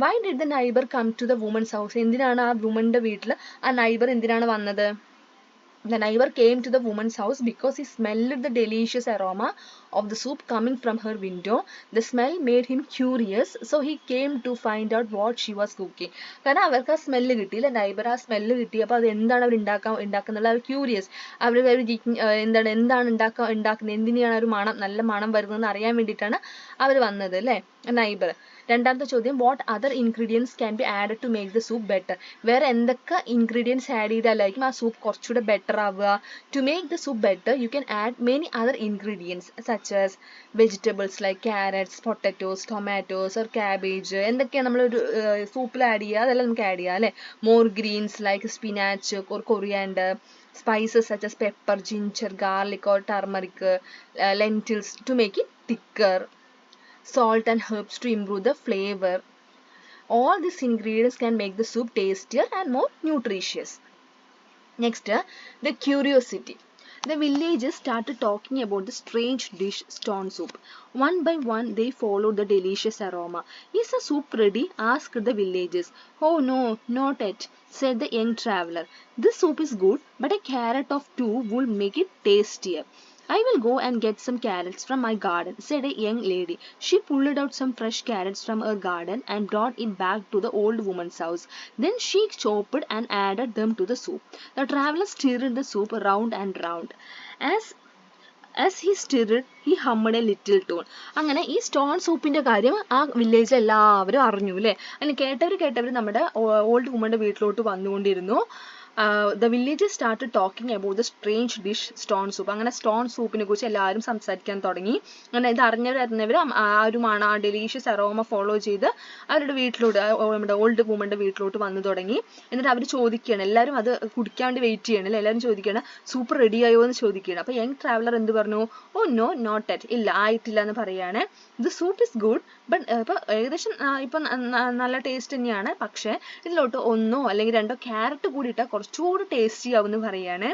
[SPEAKER 1] Why did the neighbor come to the woman's house? എന്തിനാണ് ആ വുമന്റെ വീട്ടിൽ ആ നൈബർ എന്തിനാണ് വന്നത്? The neighbor came to the woman's house because he smelled the delicious aroma of the soup coming from her window. The smell made him curious, so he came to find out what she was cooking. കാരണം അവർക്ക് ആ smell കിട്ടിയില്ല, neighbour ആ smell കിട്ടി. അപ്പോൾ അത് എന്താണ് അവർ ഉണ്ടാക്കുന്നുള്ള അവർ curious, അവർ എന്താണ് ഉണ്ടാക്കുന്നത്, എന്തിനാണ് ഒരു മണം, നല്ല മണം വരുന്നതെന്ന് അറിയാൻ വേണ്ടിയിട്ടാണ് അവർ വന്നത് അല്ലേ നൈബർ. രണ്ടാമത്തെ ചോദ്യം, what other ingredients can be added to make the soup better. വേറെ എന്തൊക്കെ ഇൻഗ്രീഡിയൻസ് ആഡ് ചെയ്താലായിരിക്കും ആ സൂപ്പ് കുറച്ചുകൂടെ ബെറ്റർ ആവുക. To make the soup better you can add many other ingredients such as vegetables like carrots, potatoes, tomatoes or cabbage. എന്തൊക്കെയാണ് നമ്മളൊരു സൂപ്പിൽ add ചെയ്യുക, അതെല്ലാം നമുക്ക് ആഡ് ചെയ്യാം അല്ലേ. More greens like spinach or coriander, spices such as pepper, ginger, garlic or turmeric, lentils to make it thicker, salt and herbs to improve the flavor. All these ingredients can make the soup tastier and more nutritious. Next, the curiosity. The villagers started talking about the strange dish stone soup. One by one they followed the delicious aroma. Is the soup ready? Asked the villagers. Oh no, not yet, said the young traveler. This soup is good, but a carrot or two will make it tastier. I will go and get some carrots from my garden, said a young lady. She pulled out some fresh carrots from her garden and brought it back to the old woman's house. Then she chopped and added them to the soup. The traveler stirred the soup round and round. As he stirred, he hummed a little tune. അങ്ങനെ ഈ stone സൂപ്പിന്റെ കാര്യം ആ വില്ലേജിൽ എല്ലാവരും അറിഞ്ഞു അല്ലേ. അങ്ങനെ കേട്ടവർ നമ്മുടെ ഓൾഡ് വുമന്റെ വീട്ടിലോട്ട് വന്നുകൊണ്ടിരുന്നു. The villagers started talking about the strange dish stone soup. അങ്ങനെ സ്റ്റോൺ സൂപ്പിനെ കുറിച്ച് എല്ലാവരും സംസാരിക്കാൻ തുടങ്ങി. അങ്ങനെ ഇത് അറിഞ്ഞവർ ആ ഒരു ആ ഡെലീഷ്യസ് അറോമ ഫോളോ ചെയ്ത് അവരുടെ വീട്ടിലോട്ട്, നമ്മുടെ ഓൾഡ് വുമന്റെ വീട്ടിലോട്ട് വന്നു തുടങ്ങി. എന്നിട്ട് അവർ ചോദിക്കുകയാണ്, എല്ലാവരും അത് കുടിക്കാൻ വേണ്ടി വെയിറ്റ് ചെയ്യണം അല്ലേ. എല്ലാവരും ചോദിക്കുകയാണ് സൂപ്പ് റെഡി ആയോ എന്ന് ചോദിക്കുകയാണ്. അപ്പോൾ യങ് ട്രാവലർ എന്ത് പറഞ്ഞു, ഓ നോ, നോട്ട് അറ്റ്, ഇല്ല ആയിട്ടില്ല എന്ന് പറയുകയാണ്. The soup is good, but ഇപ്പോൾ ഏകദേശം ഇപ്പം നല്ല ടേസ്റ്റ് തന്നെയാണ്, പക്ഷേ ഇതിലോട്ട് ഒന്നോ അല്ലെങ്കിൽ രണ്ടോ ക്യാരറ്റ് കൂടി ഇട്ടാൽ കുറച്ചുകൂടി ടേസ്റ്റി ആവും എന്ന് പറയാണ്.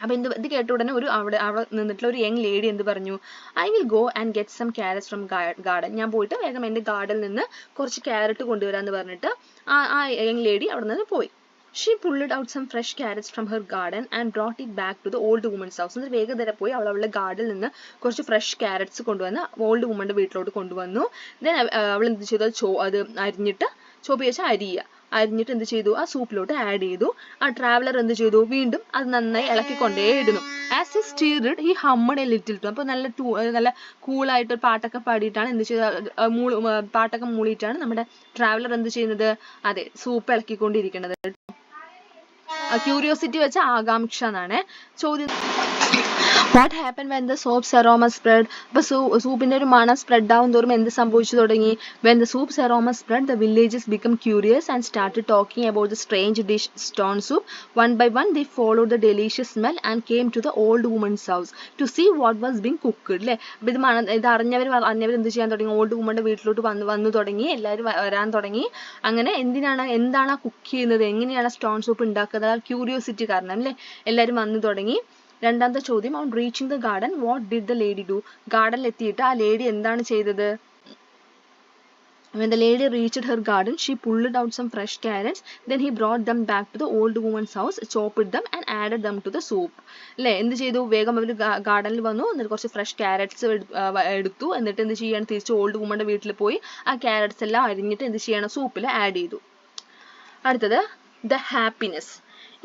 [SPEAKER 1] അപ്പോൾ ഇത് കേട്ട ഉടനെ അവിടെ നിന്നിട്ടുള്ള ഒരു യങ് ലേഡി എന്ത് പറഞ്ഞു, I will go and get some carrots from garden. ഞാൻ പോയിട്ട് വേഗം എൻ്റെ ഗാർഡനിൽ നിന്ന് കുറച്ച് ക്യാരറ്റ് കൊണ്ടുവരാമെന്ന് പറഞ്ഞിട്ട് ആ യങ് ലേഡി അവിടെ നിന്ന് പോയി. She pulled out some fresh carrots from her garden and brought it back to the old woman's house. എന്നിട്ട് വേഗം തന്നെ പോയി അവളുടെ ഗാർഡനിൽ നിന്ന് കുറച്ച് ഫ്രഷ് ക്യാരറ്റ്സ് കൊണ്ടുവന്ന് ഓൾഡ് വുമന്റെ വീട്ടിലോട്ട് കൊണ്ടുവന്നു. ദെൻ അവൾ എന്ത് ചെയ്തു, അത് അരിഞ്ഞിട്ട് ചോപ്പ് വെച്ച് അരിഞ്ഞിട്ട് എന്ത് ചെയ്തു, ആ സൂപ്പിലോട്ട് ആഡ് ചെയ്തു. ആ ട്രാവലർ എന്ത് ചെയ്തു, വീണ്ടും അത് നന്നായി ഇളക്കിക്കൊണ്ടേയിരുന്നു. As he stirred he hummed a little too. അപ്പോൾ നല്ല കൂളായിട്ട് ഒരു പാട്ടൊക്കെ പാടിയിട്ടാണ് എന്ത് ചെയ്തത്, പാട്ടൊക്കെ മൂളിയിട്ടാണ് നമ്മുടെ ട്രാവലർ എന്ത് ചെയ്യുന്നത്, അതെ സൂപ്പ് ഇളക്കിക്കൊണ്ടിരിക്കുന്നത്. ക്യൂരിയോസിറ്റി വെച്ച ആകാംക്ഷ എന്നാണ് ചോദ്യം. What happened when the soap's aroma spread? അപ്പോൾ സൂപ്പിൻ്റെ ഒരു മണം സ്പ്രെഡ് ആവും തോറും എന്ത് സംഭവിച്ചു തുടങ്ങി? When the soup's aroma spread, the villagers become curious and started talking about the strange dish stone soup. One by one, they followed the delicious smell and came to the old woman's house to see what was being cooked. അല്ലേ? അപ്പോൾ ഇത് അറിഞ്ഞവർ എന്ത് ചെയ്യാൻ തുടങ്ങി? Old വുമൻ്റെ വീട്ടിലോട്ട് വന്നു തുടങ്ങി. എല്ലാവരും വരാൻ തുടങ്ങി. അങ്ങനെ എന്താണ് കുക്ക് ചെയ്യുന്നത്, എങ്ങനെയാണ് സ്റ്റോൺ സൂപ്പ് ഉണ്ടാക്കുന്നത്, ആ ക്യൂരിയോസിറ്റി കാരണം അല്ലേ എല്ലാവരും വന്നു തുടങ്ങി. രണ്ടാമത്തെ ചോദ്യം, on reaching the garden what did the lady do? ഗാർഡനിൽ എത്തിയിട്ട് ആ ലേഡി എന്താണ് ചെയ്തത്? When the lady reached her garden, she pulled out some fresh carrots. Then he brought them back to the old woman's house, chopped them and added them to the soup. അല്ലേ, എന്ത് ചെയ്തു? വേഗം അവർ ഗാർഡനിൽ വന്നു, എന്നിട്ട് കുറച്ച് ഫ്രഷ് ക്യാരറ്റ്സ് എടുത്തു. എന്നിട്ട് എന്ത് ചെയ്യണം? തിരിച്ച് ഓൾഡ് വുമൻ്റെ വീട്ടിൽ പോയി ആ ക്യാരറ്റ്സ് എല്ലാം അരിഞ്ഞിട്ട് എന്ത് ചെയ്യണം? സൂപ്പിൽ ആഡ് ചെയ്തു. അടുത്തത്, the happiness.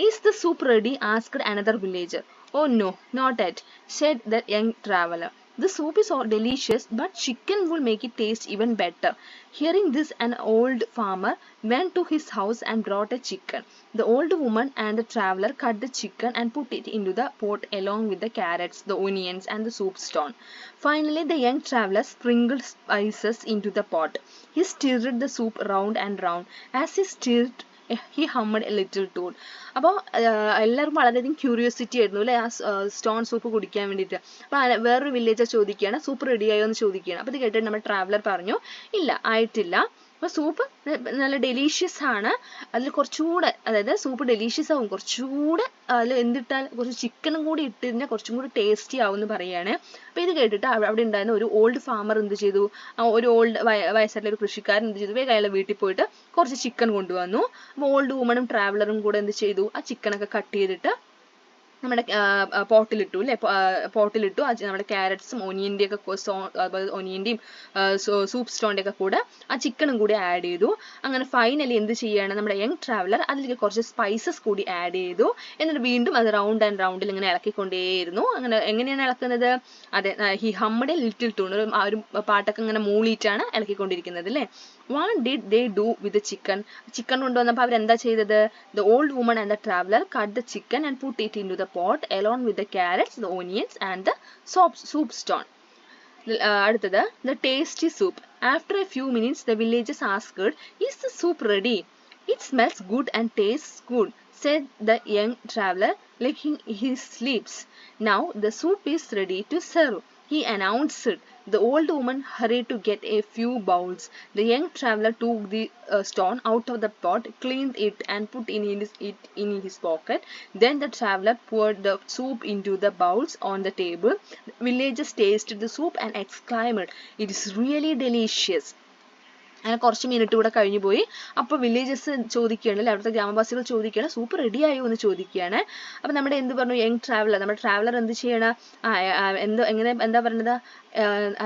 [SPEAKER 1] Is the soup ready? Asked another villager. Oh no, not yet, said the young traveler. The soup is all delicious, but chicken will make it taste even better. Hearing this, an old farmer went to his house and brought a chicken. The old woman and the traveler cut the chicken and put it into the pot along with the carrots, the onions, and the soup stone. Finally, the young traveler sprinkled spices into the pot. He stirred the soup round and round. As he stirred, he hummed a little tune. അപ്പോൾ എല്ലാവർക്കും വളരെയധികം curiosity ആയിരുന്നു അല്ലേ ആ stone soup കുടിക്കാൻ വേണ്ടിയിട്ട്. അപ്പോൾ വേറൊരു വില്ലേജർ ചോദിക്കുകയാണ്, സൂപ്പ് റെഡിയായോ എന്ന് ചോദിക്കുകയാണ്. അപ്പോൾ ഇത് കേട്ടിട്ട് നമ്മുടെ ട്രാവലർ പറഞ്ഞു, ഇല്ല ആയിട്ടില്ല. അപ്പോൾ സൂപ്പ് നല്ല ഡെലീഷ്യസ് ആണ്, അതിൽ കുറച്ചുകൂടെ, അതായത് സൂപ്പ് ഡെലീഷ്യസ് ആവും, കുറച്ചുകൂടെ അതിൽ എന്തിട്ടാൽ കുറച്ച് ചിക്കനും കൂടി ഇട്ട് കഴിഞ്ഞാൽ കുറച്ചും കൂടി ടേസ്റ്റി ആവും എന്ന് പറയുകയാണ്. അപ്പോൾ ഇത് കേട്ടിട്ട് അവിടെ ഉണ്ടായിരുന്ന ഒരു ഓൾഡ് ഫാമർ എന്ത് ചെയ്തു? ഒരു വയസ്സായിട്ടുള്ള ഒരു കൃഷിക്കാരൻ എന്ത് ചെയ്തു? വേഗം അയാളുടെ വീട്ടിൽ പോയിട്ട് കുറച്ച് ചിക്കൻ കൊണ്ടുവന്നു. അപ്പോൾ ഓൾഡ് വുമണും ട്രാവലറും കൂടെ എന്ത് ചെയ്തു? ആ ചിക്കനൊക്കെ കട്ട് ചെയ്തിട്ട് നമ്മുടെ പോട്ടിലിട്ടു അല്ലേ, പോട്ടിലിട്ടു. നമ്മുടെ ക്യാരറ്റ്സും ഒനിയൻ്റെയൊക്കെ ഒനിയൻ്റെയും സൂപ്പ് സ്റ്റോണിൻ്റെ ഒക്കെ കൂടെ ആ ചിക്കനും കൂടി ആഡ് ചെയ്തു. അങ്ങനെ ഫൈനലി എന്ത് ചെയ്യാണ് നമ്മുടെ യങ് ട്രാവലർ? അതിലേക്ക് കുറച്ച് സ്പൈസസ് കൂടി ആഡ് ചെയ്തു. എന്നിട്ട് വീണ്ടും അത് റൗണ്ട് ആൻഡ് റൗണ്ടിൽ ഇങ്ങനെ ഇളക്കിക്കൊണ്ടേയിരുന്നു. അങ്ങനെ എങ്ങനെയാണ് ഇളക്കുന്നത്? അതെ, he hummed a little tune, ഒരു പാട്ടൊക്കെ ഇങ്ങനെ മൂളിയിട്ടാണ് ഇളക്കിക്കൊണ്ടിരിക്കുന്നത് അല്ലേ. What did they do with the chicken? Chicken കൊണ്ടുവന്നപ്പോൾ അവരെന്താ ചെയ്തത്? The old woman and the traveler cut the chicken and put it into the pot along with the carrots, the onions and the soup stone. അടുത്തത്, the tasty soup. After a few minutes, the villagers asked, is the soup ready? It smells good and tastes good, said the young traveler, licking his lips. Now the soup is ready to serve, he announced. The old woman hurried to get a few bowls. The young traveler took the stone out of the pot, cleaned it and put it in his pocket. Then the traveler poured the soup into the bowls on the table. The villagers tasted the soup and exclaimed, "It is really delicious." അങ്ങനെ കുറച്ച് minute കൂടെ കഴിഞ്ഞു പോയി. അപ്പോൾ villages ചോദിക്കുകയാണ് അല്ലേ, അവിടുത്തെ ഗ്രാമവാസികൾ ചോദിക്കുകയാണ്, സൂപ്പ് റെഡി ആയോ എന്ന് ചോദിക്കുകയാണ്. അപ്പോൾ നമ്മുടെ എന്ത് പറഞ്ഞു? യങ് ട്രാവലർ, നമ്മുടെ ട്രാവലർ എന്ത് ചെയ്യണം? എന്താ പറയുന്നത്?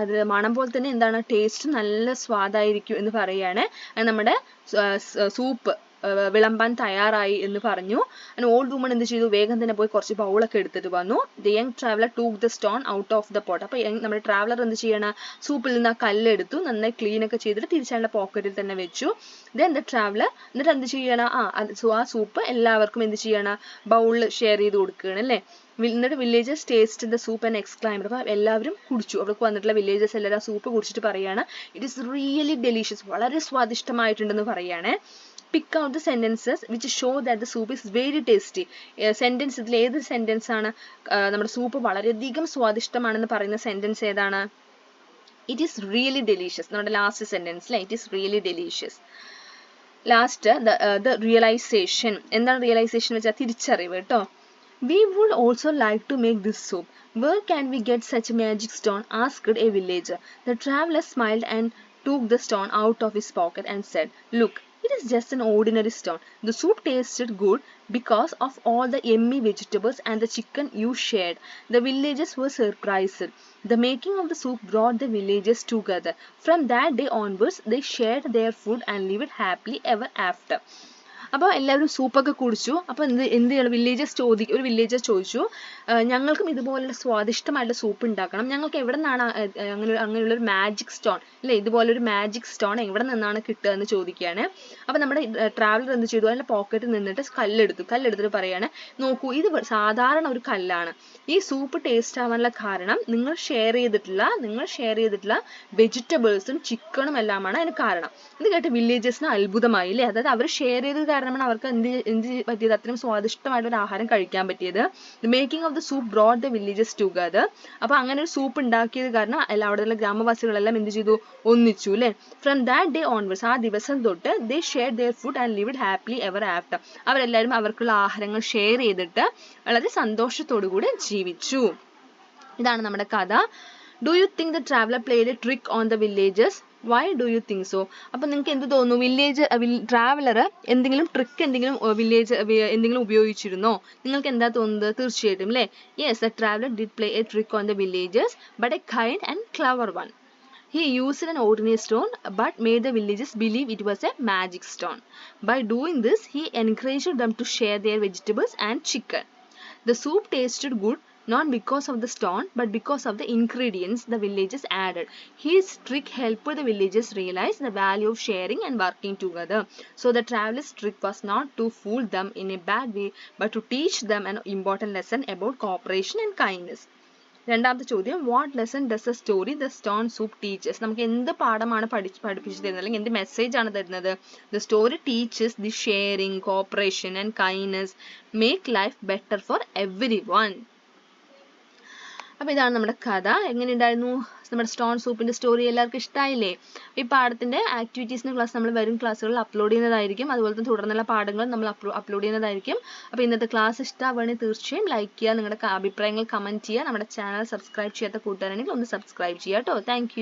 [SPEAKER 1] അത് മണം പോലെ തന്നെ എന്താണ് ടേസ്റ്റ്, നല്ല സ്വാദായിരിക്കും എന്ന് പറയുകയാണ്. നമ്മുടെ സൂപ്പ് വിളമ്പാൻ തയ്യാറായി എന്ന് പറഞ്ഞു. അങ്ങനെ ഓൾഡ് വുമൺ എന്ത് ചെയ്തു? വേഗം തന്നെ പോയി കുറച്ച് ബൗളൊക്കെ എടുത്തിട്ട് വന്നു. The young traveller took the stone out of the pot. അപ്പോൾ നമ്മുടെ ട്രാവലർ എന്ത് ചെയ്യണം? സൂപ്പിൽ നിന്ന് ആ കല്ലെടുത്തു, നന്നായി ക്ലീൻ ഒക്കെ ചെയ്തിട്ട് തിരിച്ചയാളുടെ പോക്കറ്റിൽ തന്നെ വെച്ചു. ദെൻ ദ ട്രാവലർ എന്നിട്ട് എന്ത് ചെയ്യണം? ആ സൂപ്പ് എല്ലാവർക്കും എന്ത് ചെയ്യണം? ബൗളിൽ ഷെയർ ചെയ്ത് കൊടുക്കുകയാണ് അല്ലേ. എന്നിട്ട് villagers taste the soup and exclaimed. അപ്പോൾ എല്ലാവരും കുടിച്ചു. അവിടേക്ക് വന്നിട്ടുള്ള വില്ലേജേഴ്സ് എല്ലാവരും ആ സൂപ്പ് കുടിച്ചിട്ട് പറയുകയാണ്, ഇറ്റ് ഈസ് റിയലി ഡെലീഷ്യസ്, വളരെ സ്വാദിഷ്ടമായിട്ടുണ്ടെന്ന് പറയുകയാണ്. Pick out the sentences which show that the soup is very tasty. Sentence, ഇതിൽ ഏത് സെന്റൻസ് ആണ് നമ്മുടെ സൂപ്പ് വളരെയധികം സ്വാദിഷ്ടമാണെന്ന് പറയുന്ന സെന്റൻസ് ഏതാണ്? It is really delicious. നമ്മുടെ ലാസ്റ്റ് സെന്റൻസ് അല്ലേ, it is really delicious. Last the realization. എന്താണ് റിയലൈസേഷൻ വെച്ചാൽ തിരിച്ചറിവ് കേട്ടോ. We would also like to make this soup. Where can we get such a magic stone? Asked a villager. The traveler smiled and took the stone out of his pocket and said, look, it is just an ordinary stone. The soup tasted good because of all the yummy vegetables and the chicken you shared. The villagers were surprised. The making of the soup brought the villagers together. From that day onwards, they shared their food and lived happily ever after. അപ്പോൾ എല്ലാവരും സൂപ്പൊക്കെ കുടിച്ചു. അപ്പോൾ എന്ത് ചെയ്യണം, ഒരു villager ചോദിച്ചു, ഞങ്ങൾക്കും ഇതുപോലുള്ള സ്വാദിഷ്ടമായിട്ടുള്ള സൂപ്പ് ഉണ്ടാക്കണം, ഞങ്ങൾക്ക് എവിടെ നിന്നാണ് അങ്ങനെയുള്ളൊരു മാജിക് സ്റ്റോൺ അല്ലേ, ഇതുപോലൊരു മാജിക് സ്റ്റോൺ എവിടെ നിന്നാണ് കിട്ടുക എന്ന് ചോദിക്കുകയാണ്. അപ്പോൾ നമ്മുടെ ട്രാവലർ എന്ത് ചെയ്തു, അതിൻ്റെ പോക്കറ്റിൽ നിന്നിട്ട് കല്ലെടുത്തിട്ട് പറയാണ്, നോക്കൂ ഇത് സാധാരണ ഒരു കല്ലാണ്, ഈ സൂപ്പ് ടേസ്റ്റ് ആവാനുള്ള കാരണം നിങ്ങൾ ഷെയർ ചെയ്തിട്ടുള്ള വെജിറ്റബിൾസും ചിക്കണും എല്ലാമാണ് അതിന് കാരണം. ഇത് കേട്ട് വില്ലേജേഴ്സിന് അത്ഭുതമായി അല്ലേ, അതായത് അവർ ഷെയർ ചെയ്തത് കാരണമാണ് അവർക്ക് എന്ത് പറ്റിയത്, അത്രയും സ്വാദിഷ്ടമായിട്ട് ഒരു ആഹാരം കഴിക്കാൻ പറ്റിയത്. The making of the soup brought the villages together. അപ്പോൾ അങ്ങനെ ഒരു സൂപ്പ് ഉണ്ടാക്കിയത് കാരണം അവിടെയുള്ള ഗ്രാമവാസികളെല്ലാം എന്ത് ചെയ്തു, ഒന്നിച്ചു അല്ലേ. ഫ്രം ദാറ്റ് ഡേ ഓൺവേഴ്സ്, ആ ദിവസം തൊട്ട് they share their food and lived happily ever after. അവരെല്ലാവരും അവർക്കുള്ള ആഹാരങ്ങൾ ഷെയർ ചെയ്തിട്ട് വളരെ സന്തോഷത്തോടു കൂടി ജീവിച്ചു. ഇതാണ് നമ്മുടെ കഥ. Do you think the traveller played A trick on the villagers? Why do you think so? അപ്പം നിങ്ങൾക്ക് എന്ത് തോന്നുന്നു, ട്രാവലർ എന്തെങ്കിലും ട്രിക്ക് എന്തെങ്കിലും ഉപയോഗിച്ചിരുന്നോ? നിങ്ങൾക്ക് എന്താ തോന്നുന്നത്? തീർച്ചയായിട്ടും അല്ലേ. Yes, the traveller did play A trick on the villagers but A kind and clever one. He used an ordinary stone but made the villagers believe it was a magic stone. By doing this, he encouraged them to share their vegetables and chicken. The soup tasted good not because of the stone but because of the ingredients the villagers added. His trick helped the villagers realize the value of sharing and working together. So the traveler's trick was not to fool them in a bad way but to teach them an important lesson about cooperation and kindness. രണ്ടാമത്തെ ചോദ്യം, what lesson does A story the stone soup teachers? നമുക്ക് എന്ത് പാഠമാണ് പഠിപ്പിച്ചു തരുന്നത്, അല്ലെങ്കിൽ എന്ത് message ആണ് തരുന്നത്? The story teachers the sharing, cooperation and kindness make life better for every one. അപ്പോൾ ഇതാണ് നമ്മുടെ കഥ. എങ്ങനെയുണ്ടായിരുന്നു നമ്മുടെ സ്റ്റോൺ സൂപ്പിൻ്റെ സ്റ്റോറി? എല്ലാവർക്കും ഇഷ്ടമായില്ലേ? ഈ പാഠത്തിൻ്റെ ആക്ടിവിറ്റീസിൻ്റെ ക്ലാസ് നമ്മൾ വരും ക്ലാസ്സുകളിൽ അപ്ലോഡ് ചെയ്യുന്നതായിരിക്കും. അതുപോലെ തന്നെ തുടർന്നുള്ള പാഠങ്ങൾ നമ്മൾ അപ്ലോഡ് ചെയ്യുന്നതായിരിക്കും. അപ്പോൾ ഇന്നത്തെ ക്ലാസ് ഇഷ്ടമാവുകയാണെങ്കിൽ തീർച്ചയായും ലൈക്ക് ചെയ്യുക, നിങ്ങളുടെ അഭിപ്രായങ്ങൾ കമൻറ്റ് ചെയ്യുക. നമ്മുടെ ചാനൽ സബ്സ്ക്രൈബ് ചെയ്യാത്ത കൂട്ടുകാരാണെങ്കിൽ ഒന്ന് സബ്സ്ക്രൈബ് ചെയ്യുക കേട്ടോ. താങ്ക്